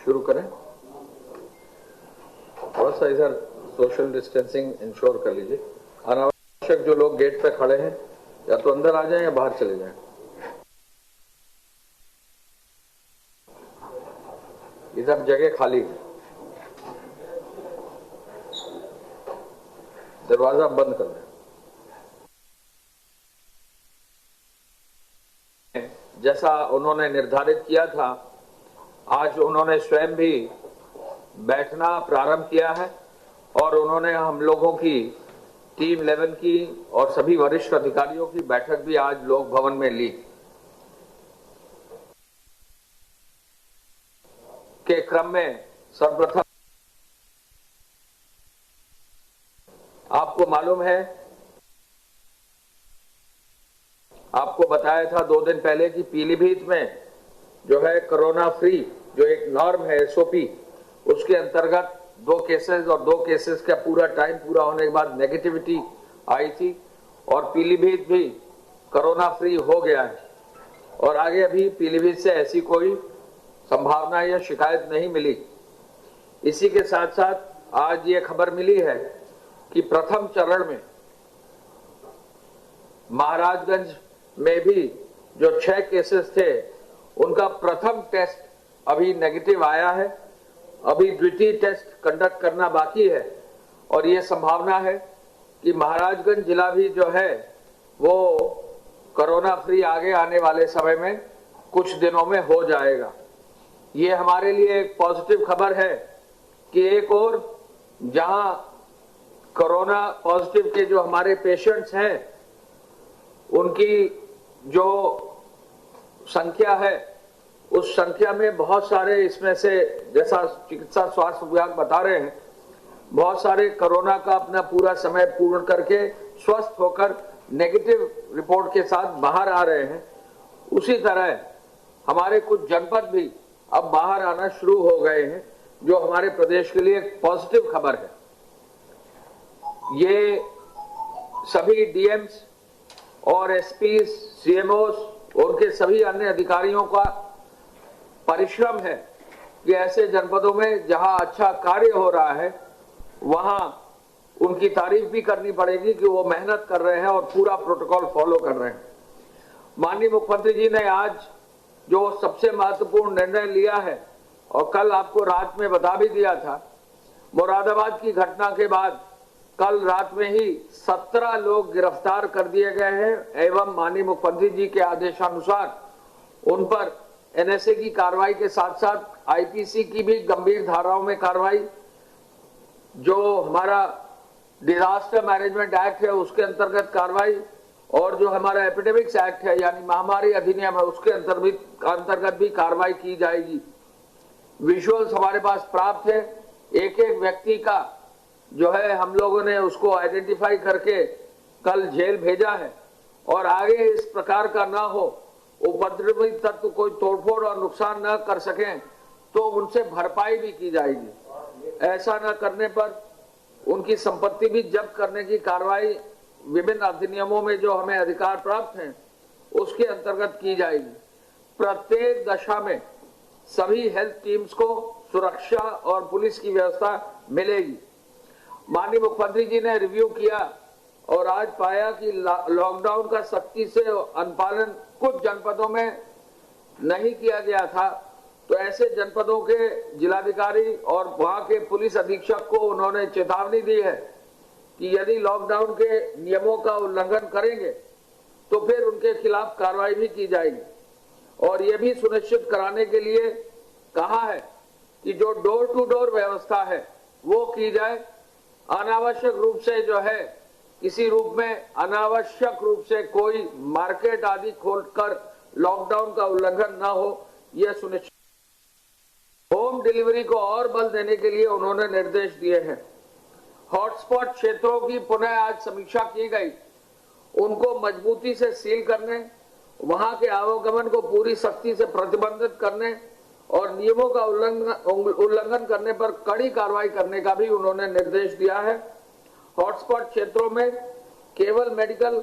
शुरू करें। थोड़ा सा इधर सोशल डिस्टेंसिंग इंश्योर कर लीजिए। अनावश्यक जो लोग गेट पे खड़े हैं या तो अंदर आ जाएं या बाहर चले जाएं। इधर जगह खाली है, दरवाजा बंद कर दें। जैसा उन्होंने निर्धारित किया था, आज उन्होंने स्वयं भी बैठना प्रारंभ किया है और उन्होंने हम लोगों की टीम 11 की और सभी वरिष्ठ अधिकारियों की बैठक भी आज लोक भवन में ली। के क्रम में सर्वप्रथम आपको मालूम है, आपको बताया था 2 दिन पहले कि पीलीभीत में जो है कोरोना फ्री जो एक नॉर्म है एसओपी, उसके अंतर्गत 2 केसेस और 2 केसेस का पूरा टाइम पूरा होने के बाद नेगेटिविटी आई थी और पीलीभीत भी कोरोना फ्री हो गया है और आगे अभी पीलीभीत से ऐसी कोई संभावना या शिकायत नहीं मिली। इसी के साथ साथ आज ये खबर मिली है कि प्रथम चरण में महाराजगंज में भी जो 6 केसेस थे उनका प्रथम टेस्ट अभी नेगेटिव आया है। अभी द्वितीय टेस्ट कंडक्ट करना बाकी है और ये संभावना है कि महाराजगंज जिला भी जो है वो कोरोना फ्री आगे आने वाले समय में कुछ दिनों में हो जाएगा। ये हमारे लिए एक पॉजिटिव खबर है कि एक और जहां कोरोना पॉजिटिव के जो हमारे पेशेंट्स हैं उनकी जो संख्या है उस संख्या में बहुत सारे इसमें से, जैसा चिकित्सा स्वास्थ्य विभाग बता रहे हैं, बहुत सारे कोरोना का अपना पूरा समय पूर्ण करके स्वस्थ होकर नेगेटिव रिपोर्ट के साथ बाहर आ रहे हैं। उसी तरह हमारे कुछ जनपद भी अब बाहर आना शुरू हो गए हैं, जो हमारे प्रदेश के लिए एक पॉजिटिव खबर है। ये सभी डीएम्स और एसपीस, सीएमओस और उनके सभी अन्य अधिकारियों का परिश्रम है कि ऐसे जनपदों में जहां अच्छा कार्य हो रहा है वहां उनकी तारीफ भी करनी पड़ेगी कि वो मेहनत कर रहे हैं और पूरा प्रोटोकॉल फॉलो कर रहे हैं। माननीय मुख्यमंत्री जी ने आज जो सबसे महत्वपूर्ण निर्णय लिया है और कल आपको रात में बता भी दिया था, मुरादाबाद की घटना के बाद कल रात में ही 17 लोग गिरफ्तार कर दिए गए हैं एवं माननीय मुख्यमंत्री जी के आदेशानुसार उन पर एनएसए की कार्रवाई के साथ साथ आईपीसी की भी गंभीर धाराओं में कार्रवाई, जो हमारा डिजास्टर मैनेजमेंट एक्ट है उसके अंतर्गत कार्रवाई और जो हमारा एपिडेमिक्स एक्ट है यानी महामारी अधिनियम है उसके अंतर्गत भी कार्रवाई की जाएगी। विजुअल्स हमारे पास प्राप्त है, एक एक व्यक्ति का जो है हम लोगों ने उसको आइडेंटिफाई करके कल जेल भेजा है और आगे इस प्रकार का ना हो, उपद्रवी तत्व कोई तोड़फोड़ और नुकसान न कर सकें तो उनसे भरपाई भी की जाएगी। ऐसा न करने पर उनकी संपत्ति भी जब्त करने की कार्रवाई विभिन्न अधिनियमों में जो हमें अधिकार प्राप्त हैं उसके अंतर्गत की जाएगी। प्रत्येक दशा में सभी हेल्थ टीम्स को सुरक्षा और पुलिस की व्यवस्था मिलेगी। माननीय मुख्यमंत्री जी ने रिव्यू किया और आज पाया कि लॉकडाउन का सख्ती से अनुपालन कुछ जनपदों में नहीं किया गया था, तो ऐसे जनपदों के जिलाधिकारी और वहां के पुलिस अधीक्षक को उन्होंने चेतावनी दी है कि यदि लॉकडाउन के नियमों का उल्लंघन करेंगे तो फिर उनके खिलाफ कार्रवाई भी की जाएगी। और ये भी सुनिश्चित कराने के लिए कहा है कि जो डोर टू डोर व्यवस्था है वो की जाए। अनावश्यक रूप से जो है किसी रूप में अनावश्यक रूप से कोई मार्केट आदि खोलकर लॉकडाउन का उल्लंघन ना हो, यह सुनिश्चित। होम डिलीवरी को और बल देने के लिए उन्होंने निर्देश दिए हैं। हॉटस्पॉट क्षेत्रों की पुनः आज समीक्षा की गई, उनको मजबूती से सील करने, वहां के आवागमन को पूरी सख्ती से प्रतिबंधित करने और नियमों का उल्लंघन करने पर कड़ी कार्रवाई करने का भी उन्होंने निर्देश दिया है। हॉटस्पॉट क्षेत्रों में केवल मेडिकल,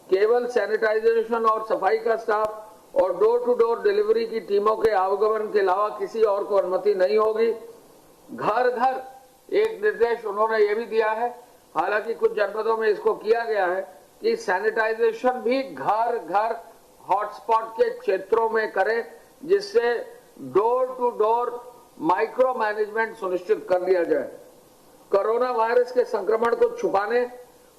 केवल सैनिटाइजेशन और सफाई का स्टाफ और डोर टू डोर डिलीवरी की टीमों के आवागमन के अलावा किसी और को अनुमति नहीं होगी। घर घर एक निर्देश उन्होंने ये भी दिया है, हालांकि कुछ जनपदों में इसको किया गया है कि सैनिटाइजेशन भी घर घर हॉटस्पॉट के क्षेत्रों में करें, जिससे door to door micro management सुनिश्चित कर लिया जाए। कोरोना वायरस के संक्रमण को छुपाने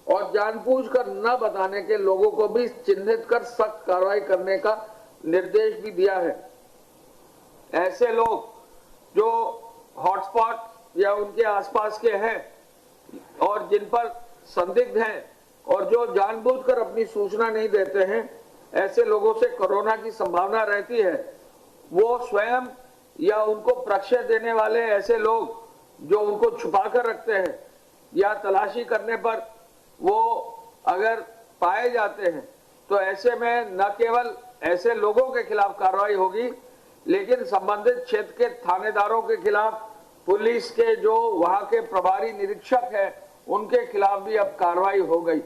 और जानबूझकर न बताने के लोगों को भी चिन्हित कर सख्त कार्रवाई करने का निर्देश भी दिया है। ऐसे लोग जो हॉटस्पॉट या उनके आसपास के हैं और जिन पर संदिग्ध हैं और जो जानबूझकर अपनी सूचना नहीं देते हैं, ऐसे लोगों से कोरोना की संभावना रहती है। वो स्वयं या उनको प्रक्षय देने वाले ऐसे लोग जो उनको छुपा कर रखते हैं या तलाशी करने पर वो अगर पाए जाते हैं, तो ऐसे में न केवल ऐसे लोगों के खिलाफ कार्रवाई होगी, लेकिन संबंधित क्षेत्र के थानेदारों के खिलाफ, पुलिस के जो वहां के प्रभारी निरीक्षक हैं, उनके खिलाफ भी अब कार्रवाई हो गई।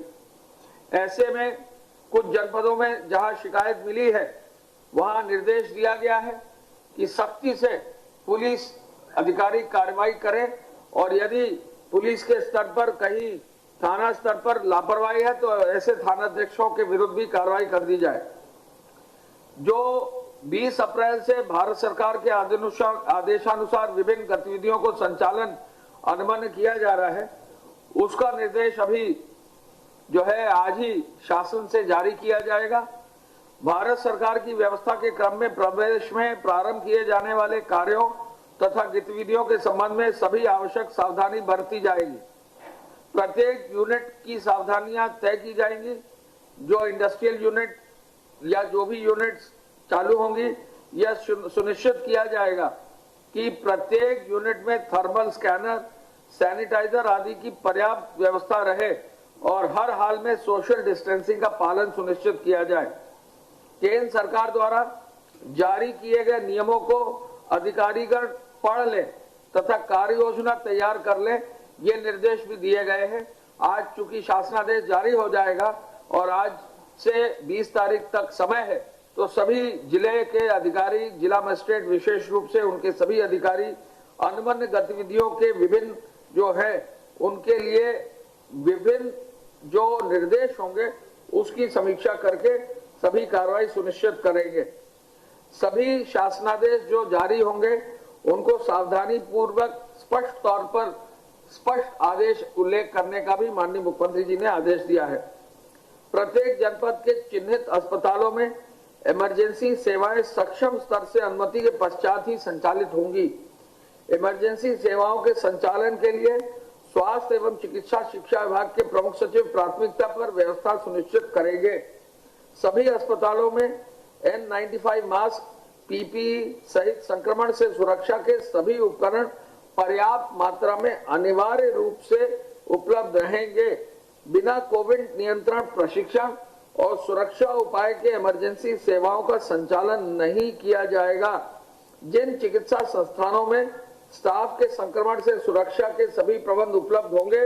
ऐसे में कुछ जनपदों में जहां शिकायत मिली है, वहां निर्देश दिया गया है कि सख्ती से पुलिस अधिकारी कार्रवाई करें और यदि पुलिस के स्तर पर कहीं थाना स्तर पर लापरवाही है तो ऐसे थानाध्यक्षों के विरुद्ध भी कार्रवाई कर दी जाए। जो 20 अप्रैल से भारत सरकार के आदेशानुसार विभिन्न गतिविधियों को संचालन अनुमति किया जा रहा है, उसका निर्देश अभी जो है आज ही शासन से जारी किया जाएगा। भारत सरकार की व्यवस्था के क्रम में प्रदेश में प्रारंभ किए जाने वाले कार्यों तथा गतिविधियों के संबंध में सभी आवश्यक सावधानी बरती जाएगी। प्रत्येक यूनिट की सावधानियां तय की जाएंगी। जो इंडस्ट्रियल यूनिट या जो भी यूनिट्स चालू होंगी, यह सुनिश्चित किया जाएगा कि प्रत्येक यूनिट में थर्मल स्कैनर, सैनिटाइजर आदि की पर्याप्त व्यवस्था रहे और हर हाल में सोशल डिस्टेंसिंग का पालन सुनिश्चित किया जाए। केंद्र सरकार द्वारा जारी किए गए नियमों को अधिकारीगण पढ़ लें तथा कार्य योजना तैयार कर लें, ये निर्देश भी दिए गए हैं। आज चूंकि शासनादेश जारी हो जाएगा और आज से 20 तारीख तक समय है, तो सभी जिले के अधिकारी, जिला मजिस्ट्रेट विशेष रूप से उनके सभी अधिकारी अनुबंध गतिविधियों के विभिन्न जो है उनके लिए विभिन्न जो निर्देश होंगे उसकी समीक्षा करके सभी कार्रवाई सुनिश्चित करेंगे। सभी शासनादेश जो जारी होंगे उनको सावधानी पूर्वक स्पष्ट तौर पर स्पष्ट आदेश उल्लेख करने का भी माननीय मुख्यमंत्री जी ने आदेश दिया है। प्रत्येक जनपद के चिन्हित अस्पतालों में इमरजेंसी सेवाएं सक्षम स्तर से अनुमति के पश्चात ही संचालित होंगी। इमरजेंसी सेवाओं के संचालन के लिए स्वास्थ्य एवं चिकित्सा शिक्षा विभाग के प्रमुख सचिव प्राथमिकता पर व्यवस्था सुनिश्चित करेंगे। सभी अस्पतालों में N95 मास्क, पीपीई सहित संक्रमण से सुरक्षा के सभी उपकरण पर्याप्त मात्रा में अनिवार्य रूप से उपलब्ध रहेंगे। बिना कोविड नियंत्रण प्रशिक्षण और सुरक्षा उपाय के इमरजेंसी सेवाओं का संचालन नहीं किया जाएगा। जिन चिकित्सा संस्थानों में स्टाफ के संक्रमण से सुरक्षा के सभी प्रबंध उपलब्ध होंगे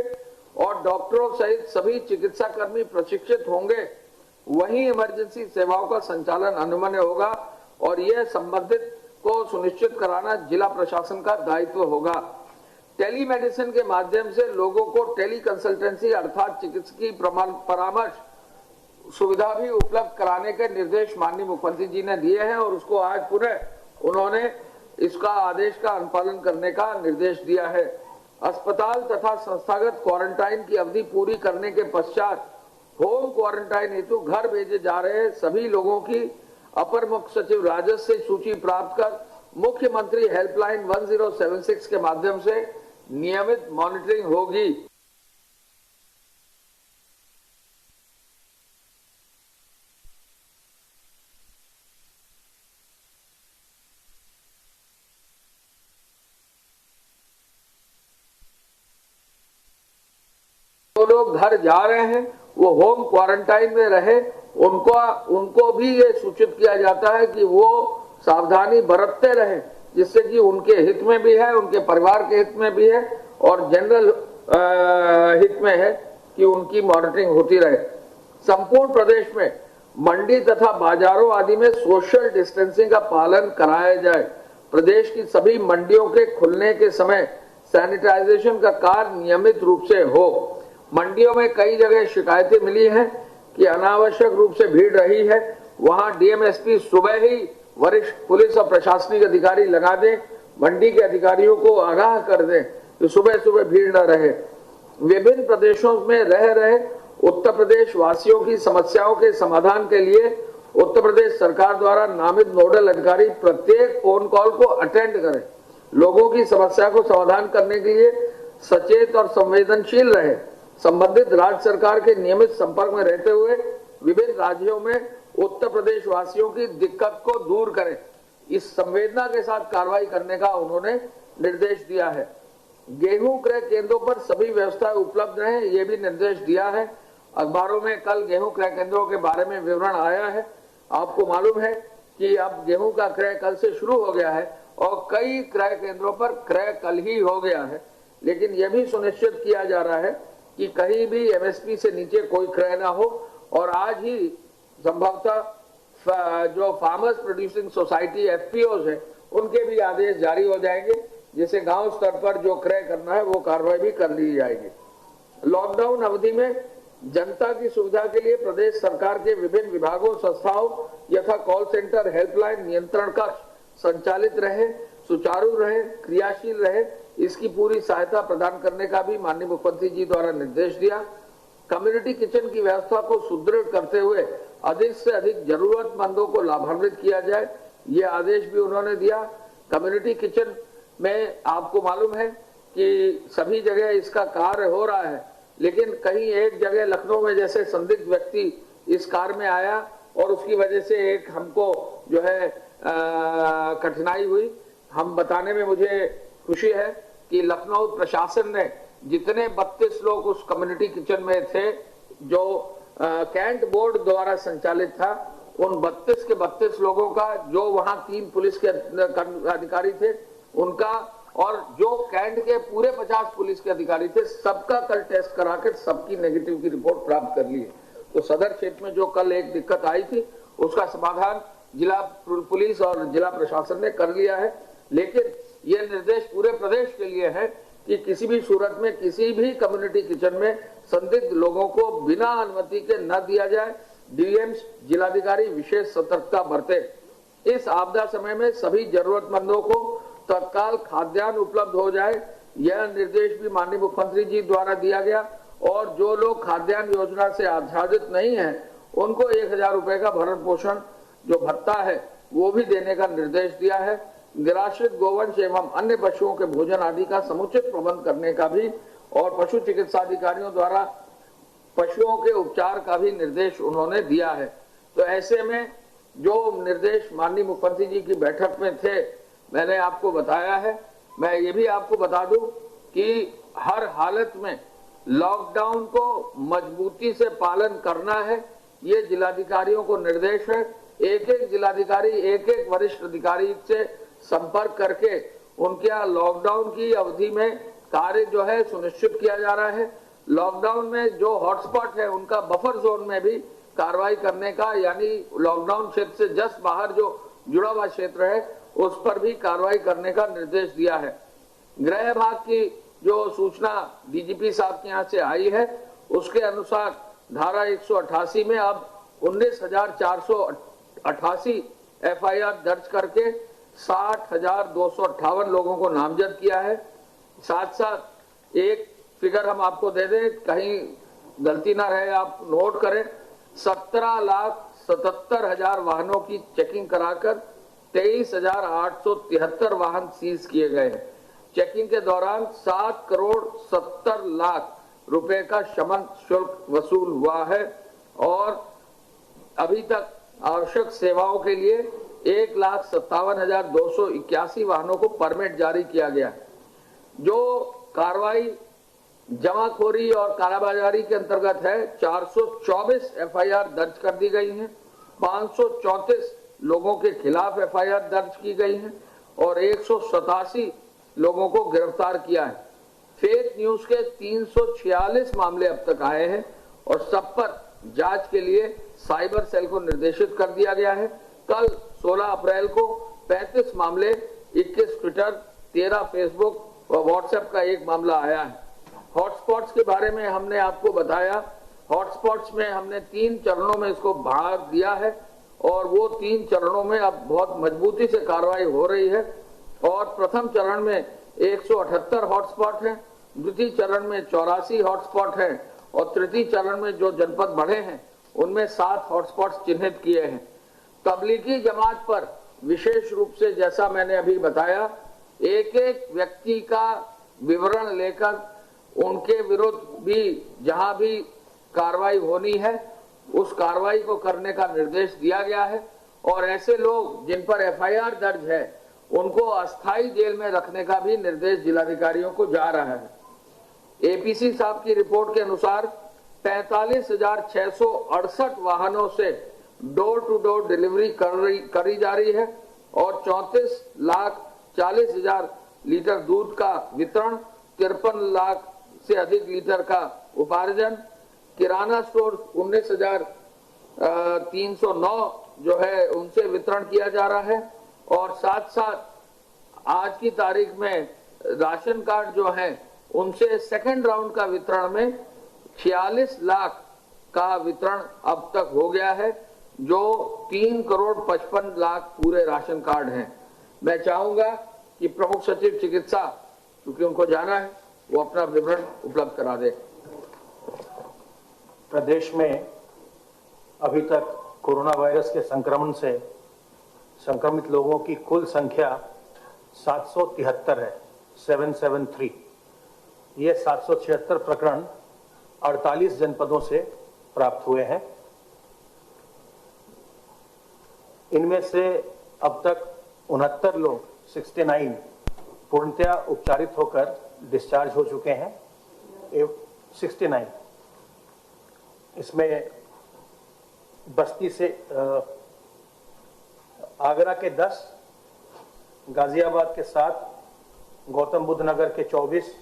और डॉक्टरों सहित सभी चिकित्सा कर्मी प्रशिक्षित होंगे, वहीं इमरजेंसी सेवाओं का संचालन अनुमन्य होगा और यह संबंधित को सुनिश्चित कराना जिला प्रशासन का दायित्व होगा। टेलीमेडिसिन के माध्यम से लोगों को टेली कंसल्टेंसी अर्थात चिकित्सकीय परामर्श सुविधा भी उपलब्ध कराने के निर्देश माननीय मुख्यमंत्री जी ने दिए हैं और उसको आज पुनः उन्होंने इसका आदेश का अनुपालन करने का निर्देश दिया है। अस्पताल तथा संस्थागत क्वारंटाइन की अवधि पूरी करने के पश्चात होम क्वारंटाइन हेतु घर भेजे जा रहे सभी लोगों की अपर मुख्य सचिव राजस्व से सूची प्राप्त कर मुख्यमंत्री हेल्पलाइन 1076 के माध्यम से नियमित मॉनिटरिंग होगी। जो लोग घर जा रहे हैं वो होम क्वारंटाइन में रहे, उनको भी ये सूचित किया जाता है कि वो सावधानी बरतते रहें, जिससे कि उनके हित में भी है, उनके परिवार के हित में भी है और जनरल हित में है कि उनकी मॉनिटरिंग होती रहे। संपूर्ण प्रदेश में मंडी तथा बाजारों आदि में सोशल डिस्टेंसिंग का पालन कराया जाए। प्रदेश की सभी मंडियों के खुलने के समय सैनिटाइजेशन का कार्य नियमित रूप से हो। मंडियों में कई जगह शिकायतें मिली हैं कि अनावश्यक रूप से भीड़ रही है, वहां डीएमएसपी सुबह ही वरिष्ठ पुलिस और प्रशासनिक अधिकारी लगा दें, मंडी के अधिकारियों को आगाह कर दें कि सुबह सुबह भीड़ न रहे। विभिन्न प्रदेशों में रह रहे उत्तर प्रदेश वासियों की समस्याओं के समाधान के लिए उत्तर प्रदेश सरकार द्वारा नामित नोडल अधिकारी प्रत्येक फोन कॉल को अटेंड करें, लोगों की समस्या को समाधान करने के लिए सचेत और संवेदनशील रहे, संबंधित राज्य सरकार के नियमित संपर्क में रहते हुए विभिन्न राज्यों में उत्तर प्रदेश वासियों की दिक्कत को दूर करें। इस संवेदना के साथ कार्रवाई करने का उन्होंने निर्देश दिया है। गेहूं क्रय केंद्रों पर सभी व्यवस्थाएं उपलब्ध रहें, ये भी निर्देश दिया है। अखबारों में कल गेहूं क्रय केंद्रों के बारे में विवरण आया है। आपको मालूम है कि अब गेहूं का क्रय कल से शुरू हो गया है और कई क्रय केंद्रों पर क्रय कल ही हो गया है, लेकिन यह भी सुनिश्चित किया जा रहा है कि कहीं भी एमएसपी से नीचे कोई क्रय ना हो। और आज ही संभवतः जो फार्मर्स प्रोड्यूसिंग सोसाइटी एफपीओज है उनके भी आदेश जारी हो जाएंगे, जिसे गांव स्तर पर जो क्रय करना है वो कार्रवाई भी कर ली जाएगी। लॉकडाउन अवधि में जनता की सुविधा के लिए प्रदेश सरकार के विभिन्न विभागों, संस्थाओं यथा कॉल सेंटर, हेल्पलाइन, नियंत्रण कक्ष संचालित रहे, सुचारू रहे, क्रियाशील रहे, इसकी पूरी सहायता प्रदान करने का भी माननीय मुख्यमंत्री जी द्वारा निर्देश दिया। कम्युनिटी किचन की व्यवस्था को सुदृढ़ करते हुए अधिक से अधिक जरूरतमंदों को लाभान्वित किया जाए, ये आदेश भी उन्होंने दिया। कम्युनिटी किचन में आपको मालूम है कि सभी जगह इसका कार्य हो रहा है, लेकिन कहीं एक जगह लखनऊ में जैसे संदिग्ध व्यक्ति इस कार्य में आया और उसकी वजह से एक हमको जो है कठिनाई हुई। हम बताने में मुझे खुशी है कि लखनऊ प्रशासन ने जितने 32 लोग उस कम्युनिटी किचन में थे जो कैंट बोर्ड द्वारा संचालित था, उन 32 के 32 लोगों का, जो वहां 3 पुलिस के अधिकारी थे उनका और जो कैंट के पूरे 50 पुलिस के अधिकारी थे, सबका कल टेस्ट कराकर सबकी नेगेटिव की रिपोर्ट प्राप्त कर ली है। तो सदर क्षेत्र में जो कल एक दिक्कत आई थी उसका समाधान जिला पुलिस और जिला प्रशासन ने कर लिया है। लेकिन ये निर्देश पूरे प्रदेश के लिए है कि किसी भी सूरत में किसी भी कम्युनिटी किचन में संदिग्ध लोगों को बिना अनुमति के न दिया जाए। डीएम्स, जिलाधिकारी विशेष सतर्कता बरते। इस आपदा समय में सभी जरूरतमंदों को तत्काल खाद्यान्न उपलब्ध हो जाए, यह निर्देश भी माननीय मुख्यमंत्री जी द्वारा दिया गया। और जो लोग खाद्यान्न योजना से आच्छादित नहीं है उनको 1000 रुपए का भरण पोषण जो भत्ता है वो भी देने का निर्देश दिया है। निराश्रित गोवंश एवं अन्य पशुओं के भोजन आदि का समुचित प्रबंध करने का भी और पशु चिकित्सा अधिकारियों द्वारा पशुओं के उपचार का भी निर्देश उन्होंने दिया है। तो ऐसे में जो निर्देश माननीय मुख्यमंत्री जी की बैठक में थे मैंने आपको बताया है। मैं ये भी आपको बता दूं कि हर हालत में लॉकडाउन को मजबूती से पालन करना है, ये जिलाधिकारियों को निर्देश है। एक एक जिलाधिकारी एक एक वरिष्ठ अधिकारी से संपर्क करके उनके यहाँ लॉकडाउन की अवधि में कार्य जो है सुनिश्चित किया जा रहा है। लॉकडाउन में जो हॉटस्पॉट है उनका बफर जोन में भी कार्रवाई करने का, यानी लॉकडाउन क्षेत्र से जस्ट बाहर जो जुड़ा हुआ क्षेत्र है उस पर भी कार्रवाई करने का निर्देश दिया है। गृह विभाग की जो सूचना डीजीपी साहब के यहाँ से आई है उसके अनुसार धारा 188 में अब 19,488 एफआईआर दर्ज करके 60,258 लोगों को नामजद किया है। साथ साथ एक फिगर हम आपको दे दें, कहीं गलती ना रहे, आप नोट करें, 17,77,000 वाहनों की चेकिंग कराकर 23,873 वाहन सीज किए गए हैं। चेकिंग के दौरान 7,70,00,000 रुपए का शमन शुल्क वसूल हुआ है और अभी तक आवश्यक सेवाओं के लिए 1,57,281 वाहनों को परमिट जारी किया गया है। जो कार्रवाई जमाखोरी और कालाबाजारी के अंतर्गत है 424 एफआईआर दर्ज कर दी गई हैं, 534 लोगों के खिलाफ एफआईआर दर्ज की गई हैं और 187 लोगों को गिरफ्तार किया है। फेक न्यूज के 346 मामले अब तक आए हैं और सब पर जांच के लिए साइबर सेल को निर्देशित कर दिया गया है। कल 16 अप्रैल को 35 मामले, 21 ट्विटर, 13 फेसबुक और व्हाट्सएप का एक मामला आया है। हॉटस्पॉट्स के बारे में हमने आपको बताया। हॉटस्पॉट्स में हमने 3 चरणों में इसको भाग दिया है और वो 3 चरणों में अब बहुत मजबूती से कार्रवाई हो रही है। और प्रथम चरण में 178 हॉटस्पॉट हैं, द्वितीय चरण में 84 हॉटस्पॉट हैं और तृतीय चरण में जो जनपद बढ़े हैं उनमें 7 हॉटस्पॉट्स चिन्हित किए हैं। तबलीगी जमात पर विशेष रूप से, जैसा मैंने अभी बताया, एक एक व्यक्ति का विवरण लेकर उनके विरुद्ध भी जहां भी कार्रवाई होनी है उस कार्रवाई को करने का निर्देश दिया गया है। और ऐसे लोग जिन पर एफआईआर दर्ज है उनको अस्थायी जेल में रखने का भी निर्देश जिलाधिकारियों को जा रहा है। एपीसी साहब की रिपोर्ट के अनुसार 45,668 वाहनों से डोर टू डोर डिलीवरी करी जा रही है और 34,40,000 लीटर दूध का वितरण, 53 लाख से अधिक लीटर का उपार्जन, किराना स्टोर 19,309 जो है उनसे वितरण किया जा रहा है। और साथ साथ आज की तारीख में राशन कार्ड जो है उनसे सेकंड राउंड का वितरण में 46 लाख का वितरण अब तक हो गया है, जो 3,55,00,000 पूरे राशन कार्ड हैं। मैं चाहूंगा कि प्रमुख सचिव चिकित्सा, क्योंकि उनको जाना है, वो अपना विवरण उपलब्ध करा दे। प्रदेश में अभी तक कोरोना वायरस के संक्रमण से संक्रमित लोगों की कुल संख्या 773 है, 773। ये 776 प्रकरण 48 जनपदों से प्राप्त हुए हैं। इनमें से अब तक 69 लोग 69 पूर्णतया उपचारित होकर डिस्चार्ज हो चुके हैं। 69 इसमें बस्ती से आगरा के 10, गाजियाबाद के 7, गौतम बुद्ध नगर के 24,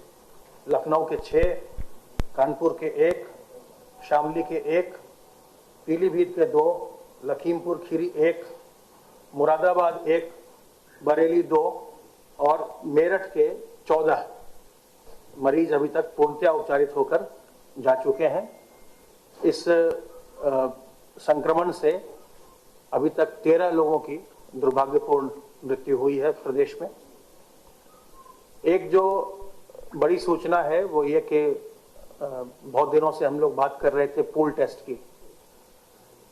लखनऊ के 6, कानपुर के 1, शामली के 1, पीलीभीत के 2, लखीमपुर खीरी 1, मुरादाबाद 1, बरेली 2 और मेरठ के 14 मरीज अभी तक पूर्णतया उपचारित होकर जा चुके हैं। इस संक्रमण से अभी तक 13 लोगों की दुर्भाग्यपूर्ण मृत्यु हुई है प्रदेश में। एक जो बड़ी सूचना है वो ये कि बहुत दिनों से हम लोग बात कर रहे थे पूल टेस्ट की।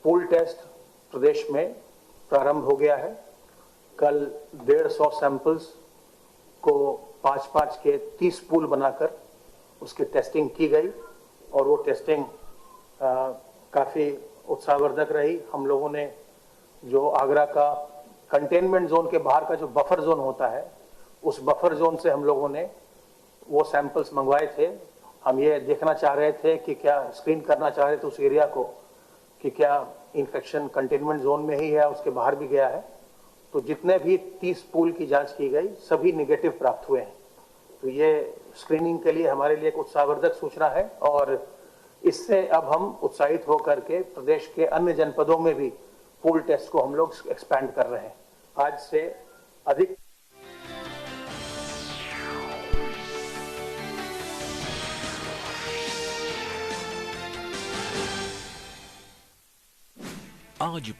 पूल टेस्ट प्रदेश में प्रारंभ हो गया है। कल 150 सैंपल्स को 5-5 के 30 पूल बनाकर उसकी टेस्टिंग की गई और वो टेस्टिंग काफ़ी उत्साहवर्धक रही। हम लोगों ने जो आगरा का कंटेनमेंट जोन के बाहर का जो बफर जोन होता है, उस बफर जोन से हम लोगों ने वो सैंपल्स मंगवाए थे। हम ये देखना चाह रहे थे कि क्या स्क्रीन करना चाह रहे थे उस एरिया को कि क्या इन्फेक्शन कंटेनमेंट जोन में ही है, उसके बाहर भी गया है। तो जितने भी 30 पूल की जांच की गई सभी निगेटिव प्राप्त हुए हैं। तो ये स्क्रीनिंग के लिए हमारे लिए एक उत्साहवर्धक सूचना है और इससे अब हम उत्साहित होकर के प्रदेश के अन्य जनपदों में भी पूल टेस्ट को हम लोग एक्सपैंड कर रहे हैं। आज से अधिक आज